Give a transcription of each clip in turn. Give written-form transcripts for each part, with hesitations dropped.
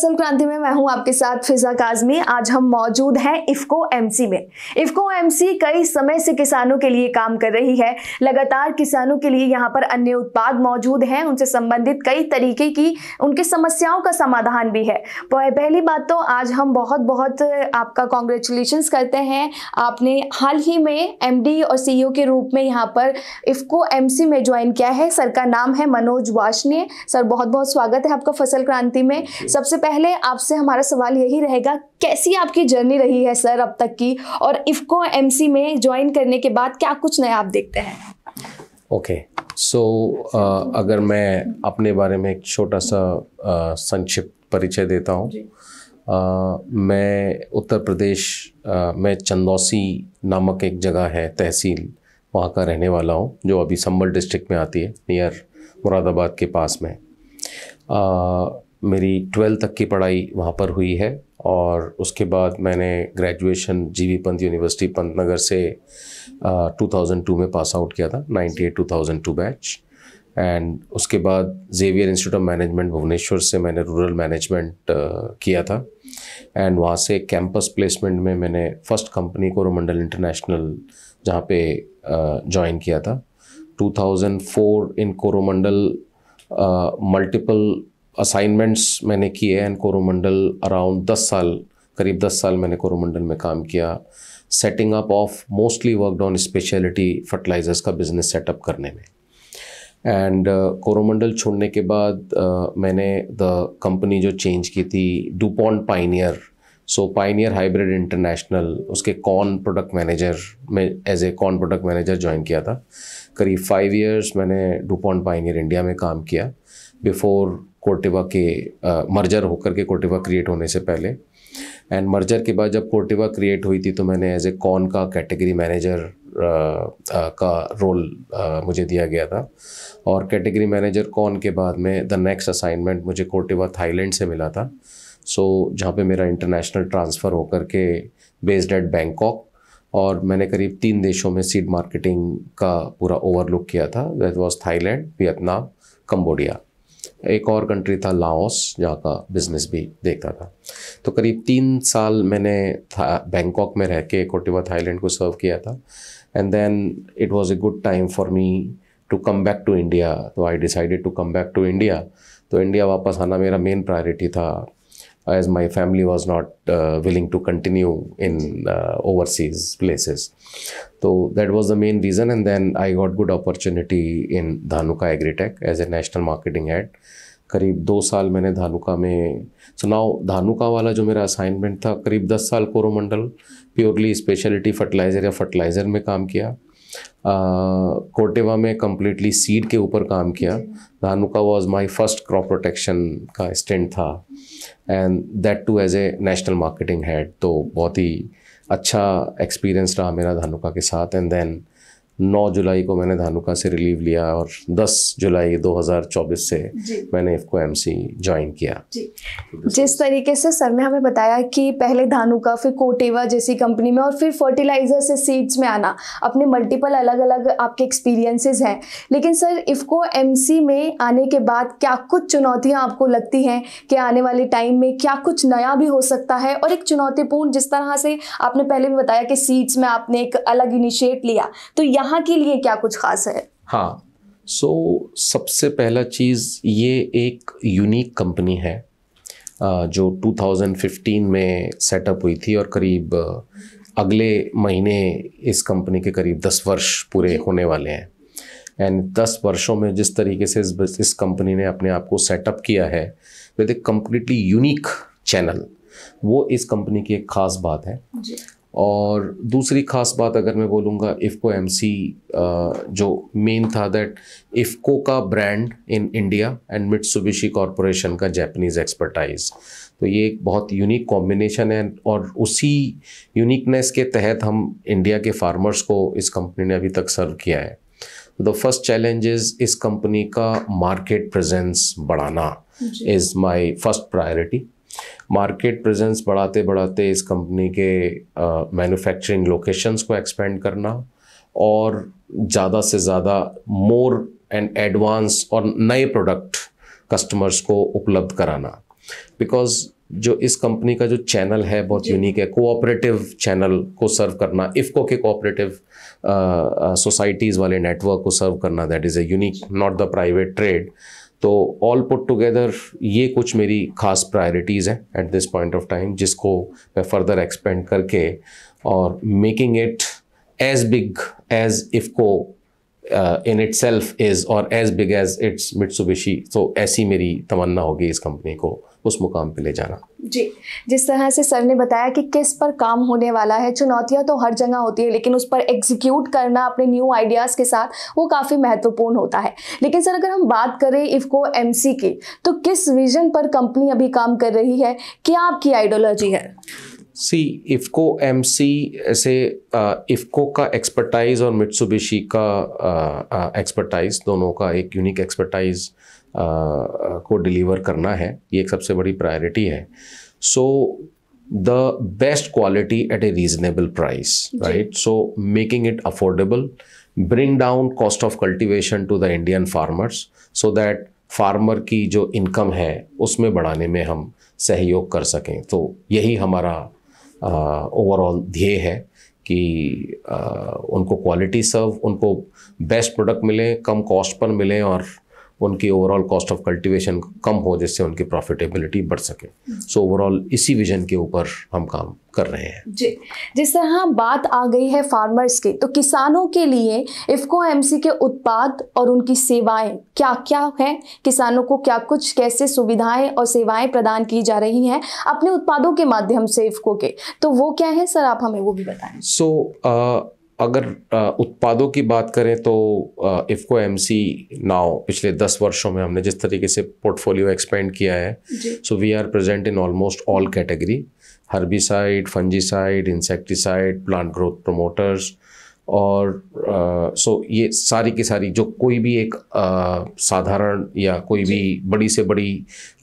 फसल क्रांति में मैं हूं आपके साथ फिजा काजमी। आज हम मौजूद हैं इफ्को एमसी में। इफ्को एमसी कई समय से किसानों के लिए काम कर रही है। लगातार किसानों के लिए यहां पर अन्य उत्पाद मौजूद हैं, उनसे संबंधित कई तरीके की उनकी समस्याओं का समाधान भी है। पहली बात तो आज हम बहुत बहुत आपका कॉन्ग्रेचुलेशंस करते हैं। आपने हाल ही में एमडी और सीईओ के रूप में यहां पर इफ्को एमसी में ज्वाइन किया है। सर का नाम है मनोज वार्ष्णेय। सर बहुत बहुत स्वागत है आपका फसल क्रांति में। सबसे पहले आपसे हमारा सवाल यही रहेगा, कैसी आपकी जर्नी रही है सर अब तक की, और इफ्को एमसी में ज्वाइन करने के बाद क्या कुछ नया आप देखते हैं? ओके, सो अगर मैं अपने बारे में एक छोटा सा संक्षिप्त परिचय देता हूँ। मैं उत्तर प्रदेश में चंदौसी नामक एक जगह है तहसील, वहाँ का रहने वाला हूँ, जो अभी संबल डिस्ट्रिक्ट में आती है, नियर मुरादाबाद के पास में। मेरी 12th तक की पढ़ाई वहाँ पर हुई है और उसके बाद मैंने ग्रेजुएशन जीवी पंत यूनिवर्सिटी पंतनगर से 2002 में पास आउट किया था, 98-2002 बैच। एंड उसके बाद Xavier Institute of Management Bhubaneswar से मैंने रूरल मैनेजमेंट किया था। एंड वहाँ से कैंपस प्लेसमेंट में मैंने फर्स्ट कंपनी कोरोमंडल इंटरनेशनल जहाँ पे ज्वाइन किया था। 2004 इन कोरोमंडल मल्टीपल असाइनमेंट्स मैंने किए एंड कोरोमंडल अराउंड 10 साल, करीब 10 साल मैंने कोरोमंडल में काम किया, setting up of mostly worked on speciality fertilisers का बिजनेस सेटअप करने में। एंड कोरोमंडल छोड़ने के बाद मैंने द कंपनी जो चेंज की थी DuPont Pioneer, so Pioneer hybrid international, उसके कॉर्न प्रोडक्ट मैनेजर में as a corn product manager join किया था। करीब 5 इयर्स मैंने डुपॉन्ट पाइनियर इंडिया में काम किया, बिफोर कोर्टेवा के मर्जर होकर के कोर्टेवा क्रिएट होने से पहले। एंड मर्जर के बाद जब कोर्टेवा क्रिएट हुई थी तो मैंने एज ए कॉर्न का कैटेगरी मैनेजर का रोल मुझे दिया गया था। और कैटेगरी मैनेजर कॉर्न के बाद में द नेक्स्ट असाइनमेंट मुझे कोर्टेवा थाईलैंड से मिला था, सो जहाँ पे मेरा इंटरनेशनल ट्रांसफ़र होकर के बेस्ड एट बैंकॉक, और मैंने करीब 3 देशों में सीड मार्केटिंग का पूरा ओवरलुक किया था। That was Thailand, Vietnam, Cambodia. एक और कंट्री था लाओस, जहाँ का बिजनेस भी देखता था। तो करीब 3 साल मैंने बैंकॉक में रह के कोर्टेवा थाईलैंड को सर्व किया था। And then it was a good time for me to come back to India, तो I decided to come back to India. तो इंडिया वापस आना मेरा मेन प्रायोरिटी था, as my family was not willing to continue in overseas places. So that was the main reason, and then I got good opportunity in Dhanuka Agritech as a national marketing head. करीब 2 साल मैंने धानुका में, so now Dhanuka वाला जो मेरा assignment था, करीब 10 साल कोरोमंडल प्योरली स्पेशलिटी फर्टिलाइज़र या फर्टिलाइज़र में काम किया। कोर्टेवा में कम्प्लीटली सीड के ऊपर काम किया। Dhanuka was my first crop protection का स्टेंट था, and that too as a national marketing head. तो बहुत ही अच्छा एक्सपीरियंस रहा मेरा धानुका के साथ। एंड देन 9 जुलाई को मैंने धानुका से रिलीव लिया और 10 जुलाई 2024 से मैंने इफ्को एमसी ज्वाइन किया। जिस तरीके से सर ने हमें बताया कि पहले धानुका, फिर कोर्टेवा जैसी कंपनी में, और फिर फर्टिलाइजर से सीड्स में आना, अपने मल्टीपल अलग अलग आपके एक्सपीरियंसेस हैं। लेकिन सर इफ्को एमसी में आने के बाद क्या कुछ चुनौतियां आपको लगती हैं कि आने वाले टाइम में क्या कुछ नया भी हो सकता है? और एक चुनौतीपूर्ण, जिस तरह से आपने पहले भी बताया कि सीड्स में आपने एक अलग इनिशिएट लिया, तो यहाँ के लिए क्या कुछ खास है? हाँ, सो सबसे पहला चीज़, ये एक यूनिक कंपनी है जो 2015 में सेटअप हुई थी, और करीब अगले महीने इस कंपनी के करीब 10 वर्ष पूरे होने वाले हैं। एंड 10 वर्षों में जिस तरीके से इस कंपनी ने अपने आप को सेटअप किया है with a completely unique channel, वो इस कंपनी की एक ख़ास बात है। और दूसरी ख़ास बात अगर मैं बोलूँगा, इफ्को एमसी जो मेन था दैट इफ्को का brand in India and Mitsubishi corporation का जापानीज़ एक्सपर्टाइज, तो ये एक बहुत यूनिक कॉम्बिनेशन है। और उसी यूनिकनेस के तहत हम इंडिया के फार्मर्स को इस कंपनी ने अभी तक सर्व किया है। द फर्स्ट चैलेंज इज़ इस कंपनी का मार्केट प्रेजेंस बढ़ाना is my first priority. Market presence बढ़ाते बढ़ाते इस कंपनी के मैन्युफैक्चरिंग लोकेशंस को एक्सपेंड करना, और ज़्यादा से ज़्यादा मोर एंड एडवांस और नए प्रोडक्ट कस्टमर्स को उपलब्ध कराना। बिकॉज जो इस कंपनी का जो चैनल है बहुत यूनिक है, कोऑपरेटिव चैनल को सर्व करना, इफ़को के कोऑपरेटिव सोसाइटीज़ वाले नेटवर्क को सर्व करना, that is a unique, not the private trade. तो ऑल पुट टुगेदर ये कुछ मेरी खास प्रायोरिटीज़ हैं at this point of time, जिसको मैं फर्दर एक्सपेंड करके और making it as big as IFFCO in itself is or as big as its Mitsubishi। तो ऐसी मेरी तमन्ना होगी इस कंपनी को उस मुकाम पे ले जाना। जी, जिस तरह से सर ने बताया कि किस पर काम होने वाला है, चुनौतियां तो हर जगह होती है, लेकिन उस पर एग्जीक्यूट करना अपने न्यू आइडियाज़ के साथ वो काफ़ी महत्वपूर्ण होता है। लेकिन सर अगर हम बात करें इफ़को एमसी की, तो किस विजन पर कंपनी अभी काम कर रही है, क्या आपकी आइडियोलॉजी है? सी इफ़को एमसी ऐसे इफ़को का एक्सपर्टाइज और मित्सुबिशी का एक्सपर्टाइज, दोनों का एक यूनिक एक्सपर्टाइज को डिलीवर करना है, ये एक सबसे बड़ी प्रायोरिटी है। So the best quality at a reasonable price, right? So making it affordable, bring down cost of cultivation to the Indian farmers so that farmer की जो इनकम है उसमें बढ़ाने में हम सहयोग कर सकें। तो यही हमारा ओवरऑल ध्येय है कि उनको क्वालिटी सर्व, उनको बेस्ट प्रोडक्ट मिले, कम कॉस्ट पर मिले और उनकी ओवरऑल कॉस्ट ऑफ कल्टीवेशन कम हो, जिससे उनकी प्रॉफिटेबिलिटी बढ़ सके। सो ओवरऑल इसी विजन के ऊपर हम काम कर रहे हैं। जी, जिस तरह बात आ गई है फार्मर्स की, तो किसानों के लिए इफ़को एमसी के उत्पाद और उनकी सेवाएं क्या क्या हैं? किसानों को क्या कुछ कैसे सुविधाएं और सेवाएं प्रदान की जा रही हैं अपने उत्पादों के माध्यम से इफ़को के, तो वो क्या है सर, आप हमें वो भी बताएं। सो अगर उत्पादों की बात करें तो इफ़को एमसी नाउ पिछले 10 वर्षों में हमने जिस तरीके से पोर्टफोलियो एक्सपेंड किया है, so we are present in almost all category, herbicide, fungicide, insecticide, plant growth promoters, और सो ये सारी की सारी जो कोई भी एक साधारण या कोई भी बड़ी से बड़ी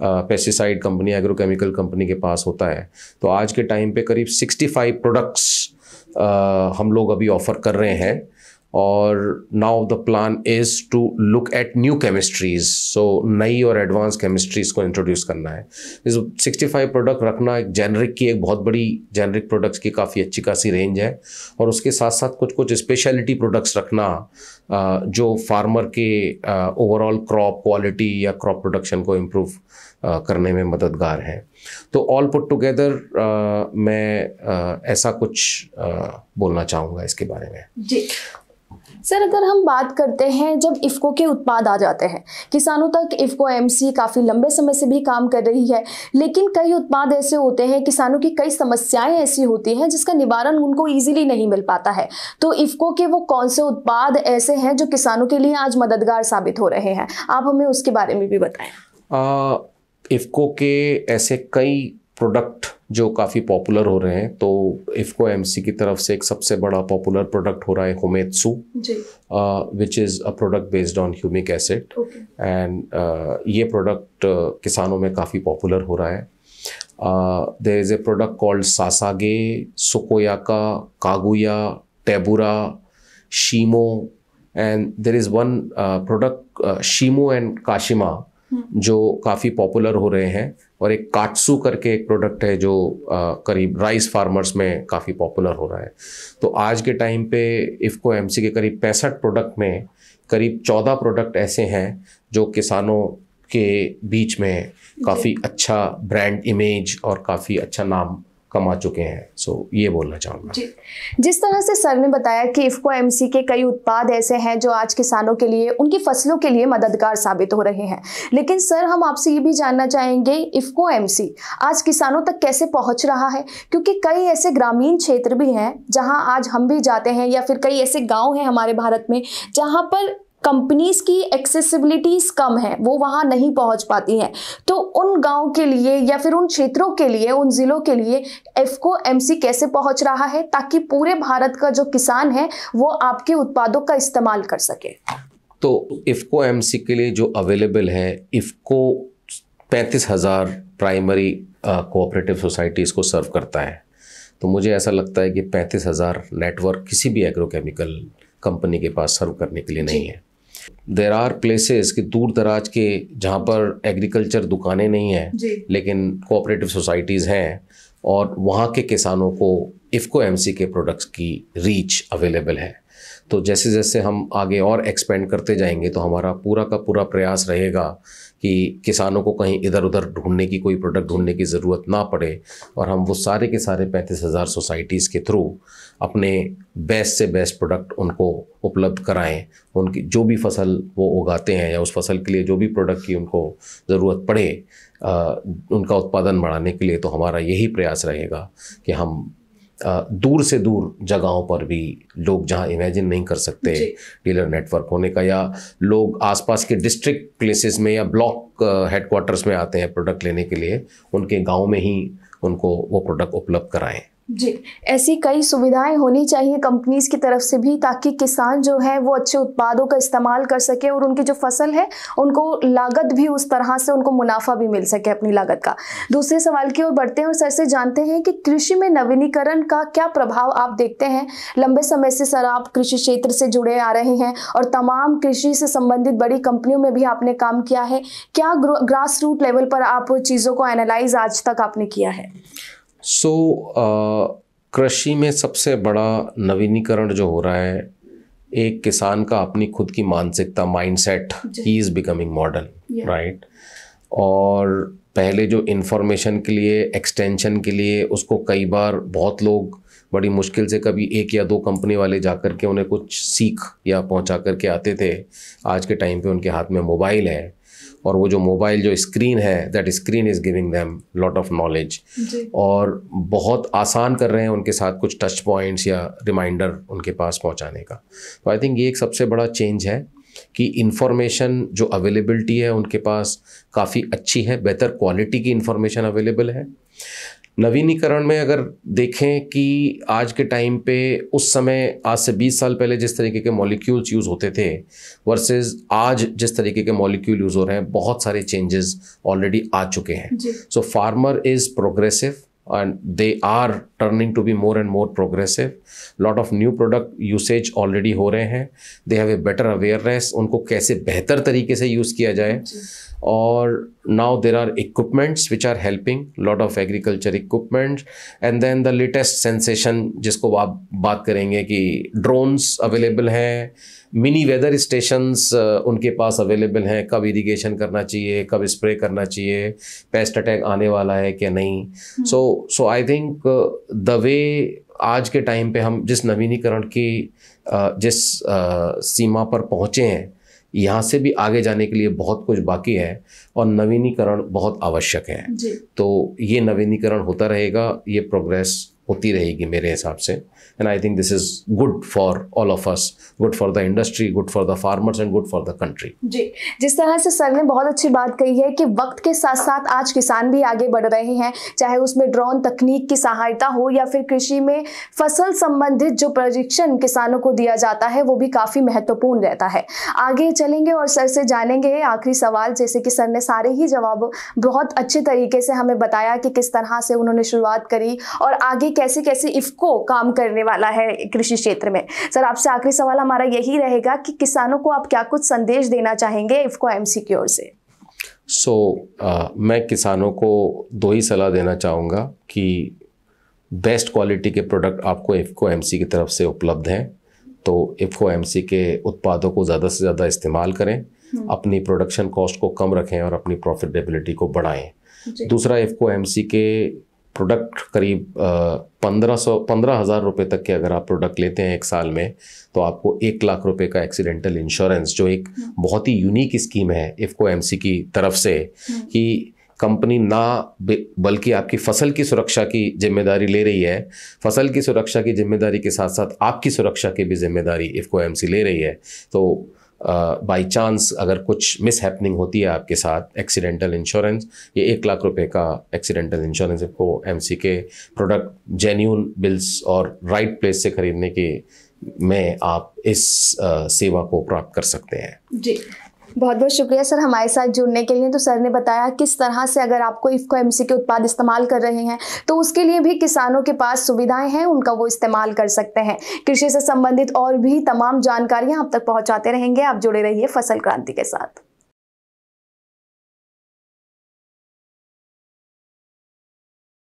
पेस्टिसाइड कंपनी, एग्रोकेमिकल कंपनी के पास होता है, तो आज के टाइम पे करीब 65 प्रोडक्ट्स हम लोग अभी ऑफर कर रहे हैं। और now the plan is to look at new chemistries, so नई और एडवांस केमिस्ट्रीज को इंट्रोड्यूस करना है। इस 65 प्रोडक्ट रखना एक जेनरिक की, एक बहुत बड़ी जेनरिक प्रोडक्ट्स की काफ़ी अच्छी खासी रेंज है, और उसके साथ साथ कुछ कुछ स्पेशलिटी प्रोडक्ट्स रखना जो फार्मर के ओवरऑल क्रॉप क्वालिटी या क्रॉप प्रोडक्शन को इम्प्रूव करने में मददगार है। तो ऑल पुट टुगेदर मैं ऐसा कुछ बोलना चाहूँगा इसके बारे में। जी सर, अगर हम बात करते हैं जब इफ़को के उत्पाद आ जाते हैं किसानों तक, इफ़को एमसी काफ़ी लंबे समय से भी काम कर रही है, लेकिन कई उत्पाद ऐसे होते हैं, किसानों की कई समस्याएं ऐसी होती हैं जिसका निवारण उनको इजीली नहीं मिल पाता है। तो इफ़को के वो कौन से उत्पाद ऐसे हैं जो किसानों के लिए आज मददगार साबित हो रहे हैं, आप हमें उसके बारे में भी बताएं। इफ़को के ऐसे कई प्रोडक्ट जो काफ़ी पॉपुलर हो रहे हैं, तो इफ़को एमसी की तरफ से एक सबसे बड़ा पॉपुलर प्रोडक्ट हो रहा है होमेत्सु, which is a product based on humic acid, and ये प्रोडक्ट किसानों में काफ़ी पॉपुलर हो रहा है। There is a product called सासागे, सुकोयाका, कागुया, टेबुरा, शीमो, and there is one product शीमो एंड काशिमा जो काफ़ी पॉपुलर हो रहे हैं, और एक काट्सू करके एक प्रोडक्ट है जो करीब राइस फार्मर्स में काफ़ी पॉपुलर हो रहा है। तो आज के टाइम पे इफ़को एमसी के करीब 65 प्रोडक्ट में करीब 14 प्रोडक्ट ऐसे हैं जो किसानों के बीच में काफ़ी अच्छा ब्रांड इमेज और काफ़ी अच्छा नाम कमा चुके हैं। सो ये बोलना चाहूँगा। जी, जिस तरह से सर ने बताया कि इफ़को एमसी के कई उत्पाद ऐसे हैं जो आज किसानों के लिए, उनकी फसलों के लिए मददगार साबित हो रहे हैं, लेकिन सर हम आपसे ये भी जानना चाहेंगे इफ़को एमसी आज किसानों तक कैसे पहुंच रहा है, क्योंकि कई ऐसे ग्रामीण क्षेत्र भी हैं जहां आज हम भी जाते हैं, या फिर कई ऐसे गाँव हैं हमारे भारत में जहाँ पर कंपनीज की एक्सेसिबिलिटीज कम है, वो वहाँ नहीं पहुँच पाती हैं। तो उन गांव के लिए या फिर उन क्षेत्रों के लिए, उन ज़िलों के लिए इफ़को एमसी कैसे पहुँच रहा है ताकि पूरे भारत का जो किसान है वो आपके उत्पादों का इस्तेमाल कर सके? तो इफ़को एमसी के लिए जो अवेलेबल है, इफ़को 35,000 प्राइमरी कोऑपरेटिव सोसाइटीज़ को सर्व करता है। तो मुझे ऐसा लगता है कि 35,000 नेटवर्क किसी भी एग्रोकेमिकल कंपनी के पास सर्व करने के लिए नहीं है। देयर आर प्लेसेस कि दूर दराज के जहाँ पर एग्रीकल्चर दुकानें नहीं हैं लेकिन कोऑपरेटिव सोसाइटीज़ हैं और वहाँ के किसानों को इफ़को एमसी के प्रोडक्ट्स की रीच अवेलेबल है। तो जैसे जैसे हम आगे और एक्सपेंड करते जाएंगे तो हमारा पूरा का पूरा प्रयास रहेगा कि किसानों को कहीं इधर उधर ढूंढने की, कोई प्रोडक्ट ढूंढने की ज़रूरत ना पड़े और हम वो सारे के सारे 35,000 सोसाइटीज़ के थ्रू अपने बेस्ट से बेस्ट प्रोडक्ट उनको उपलब्ध कराएं। उनकी जो भी फसल वो उगाते हैं या उस फसल के लिए जो भी प्रोडक्ट की उनको ज़रूरत पड़े उनका उत्पादन बढ़ाने के लिए, तो हमारा यही प्रयास रहेगा कि हम दूर से दूर जगहों पर भी लोग जहां इमेजिन नहीं कर सकते डीलर नेटवर्क होने का, या लोग आसपास के डिस्ट्रिक्ट प्लेसेस में या ब्लॉक हेडक्वार्टर्स में आते हैं प्रोडक्ट लेने के लिए, उनके गांव में ही उनको वो प्रोडक्ट उपलब्ध कराएं। जी, ऐसी कई सुविधाएं होनी चाहिए कंपनीज की तरफ से भी ताकि किसान जो है वो अच्छे उत्पादों का इस्तेमाल कर सके और उनकी जो फसल है उनको लागत भी उस तरह से, उनको मुनाफा भी मिल सके अपनी लागत का। दूसरे सवाल की ओर बढ़ते हैं और सर से जानते हैं कि कृषि में नवीनीकरण का क्या प्रभाव आप देखते हैं। लंबे समय से सर आप कृषि क्षेत्र से जुड़े आ रहे हैं और तमाम कृषि से संबंधित बड़ी कंपनियों में भी आपने काम किया है। क्या ग्रास रूट लेवल पर आप चीज़ों को एनालाइज आज तक आपने किया है? कृषि में सबसे बड़ा नवीनीकरण जो हो रहा है, एक किसान का अपनी खुद की मानसिकता, mindset, he is becoming modern, right. और पहले जो इन्फॉर्मेशन के लिए, एक्सटेंशन के लिए उसको कई बार बहुत लोग बड़ी मुश्किल से कभी एक या दो कंपनी वाले जाकर के उन्हें कुछ सीख या पहुंचा करके आते थे। आज के टाइम पे उनके हाथ में मोबाइल है और वो जो मोबाइल जो स्क्रीन है, that screen is giving them lot of knowledge और बहुत आसान कर रहे हैं उनके साथ कुछ टच पॉइंट्स या रिमाइंडर उनके पास पहुंचाने का। तो आई थिंक ये एक सबसे बड़ा चेंज है कि इंफॉर्मेशन जो अवेलेबिलिटी है उनके पास काफ़ी अच्छी है, बेहतर क्वालिटी की इंफॉर्मेशन अवेलेबल है। नवीनीकरण में अगर देखें कि आज के टाइम पे उस समय, आज से 20 साल पहले जिस तरीके के मॉलिक्यूल्स यूज़ होते थे वर्सेस आज जिस तरीके के मॉलिक्यूल यूज़ हो रहे हैं, बहुत सारे चेंजेस ऑलरेडी आ चुके हैं। So farmer is progressive and they are turning to be more and more progressive. Lot of new product usage already हो रहे हैं। They have a better awareness, उनको कैसे बेहतर तरीके से यूज़ किया जाए। और now there are equipments which are helping, lot of agriculture equipment, and then the latest sensation जिसको आप बात करेंगे कि drones available हैं, मिनी वेदर स्टेशंस उनके पास अवेलेबल हैं, कब इरिगेशन करना चाहिए, कब स्प्रे करना चाहिए, पेस्ट अटैक आने वाला है क्या नहीं। सो आई थिंक द वे आज के टाइम पे हम जिस नवीनीकरण की जिस सीमा पर पहुँचे हैं, यहाँ से भी आगे जाने के लिए बहुत कुछ बाकी है और नवीनीकरण बहुत आवश्यक है। तो ये नवीनीकरण होता रहेगा, ये प्रोग्रेस होती रहेगी मेरे हिसाब से। And I think this is good for all of us, good for the industry, good for the farmers and good for the country. जी, जिस तरह से सर ने बहुत अच्छी बात कही है कि वक्त के साथ साथ आज किसान भी आगे बढ़ रहे हैं, चाहे उसमें ड्रोन तकनीक की सहायता हो या फिर कृषि में फसल संबंधित जो प्रशिक्षण किसानों को दिया जाता है वो भी काफ़ी महत्वपूर्ण रहता है। आगे चलेंगे और सर से जानेंगे आखिरी सवाल, जैसे कि सर ने सारे ही जवाब बहुत अच्छे तरीके से हमें बताया कि किस तरह से उन्होंने शुरुआत करी और आगे कैसे कैसे इफ़को काम करने वाला है कृषि क्षेत्र में। सर, आपसे आखिरी सवाल हमारा यही रहेगा कि किसानों को आप क्या कुछ संदेश देना चाहेंगे इफ़को एमसी की ओर से? मैं किसानों को दो ही सलाह देना चाहूँगा कि बेस्ट क्वालिटी के प्रोडक्ट आपको इफ़को एमसी की तरफ से उपलब्ध हैं, तो इफ़को एमसी के उत्पादों को ज़्यादा से ज़्यादा इस्तेमाल करें, अपनी प्रोडक्शन कॉस्ट को कम रखें और अपनी प्रॉफिटेबिलिटी को बढ़ाएं। दूसरा, इफ़को एमसी के प्रोडक्ट करीब 15,000 रुपये तक के अगर आप प्रोडक्ट लेते हैं एक साल में, तो आपको 1 लाख रुपए का एक्सीडेंटल इंश्योरेंस, जो एक बहुत ही यूनिक स्कीम है इफ़को एमसी की तरफ से, कि कंपनी ना बल्कि आपकी फसल की सुरक्षा की जिम्मेदारी ले रही है, फसल की सुरक्षा की जिम्मेदारी के साथ साथ आपकी सुरक्षा की भी जिम्मेदारी इफ़को एमसी ले रही है। तो बाई चांस अगर कुछ मिस हैपनिंग होती है आपके साथ, एक्सीडेंटल इंश्योरेंस, ये 1 लाख रुपए का एक्सीडेंटल इंश्योरेंस इफ़को एमसी के प्रोडक्ट जेन्यून बिल्स और राइट प्लेस से खरीदने के में आप इस सेवा को प्राप्त कर सकते हैं। जी, बहुत बहुत शुक्रिया सर हमारे साथ जुड़ने के लिए। तो सर ने बताया किस तरह से अगर आपको इफ्को एमसी के उत्पाद इस्तेमाल कर रहे हैं तो उसके लिए भी किसानों के पास सुविधाएं हैं, उनका वो इस्तेमाल कर सकते हैं। कृषि से संबंधित और भी तमाम जानकारियां आप तक पहुंचाते रहेंगे। आप जुड़े रहिए फसल क्रांति के साथ।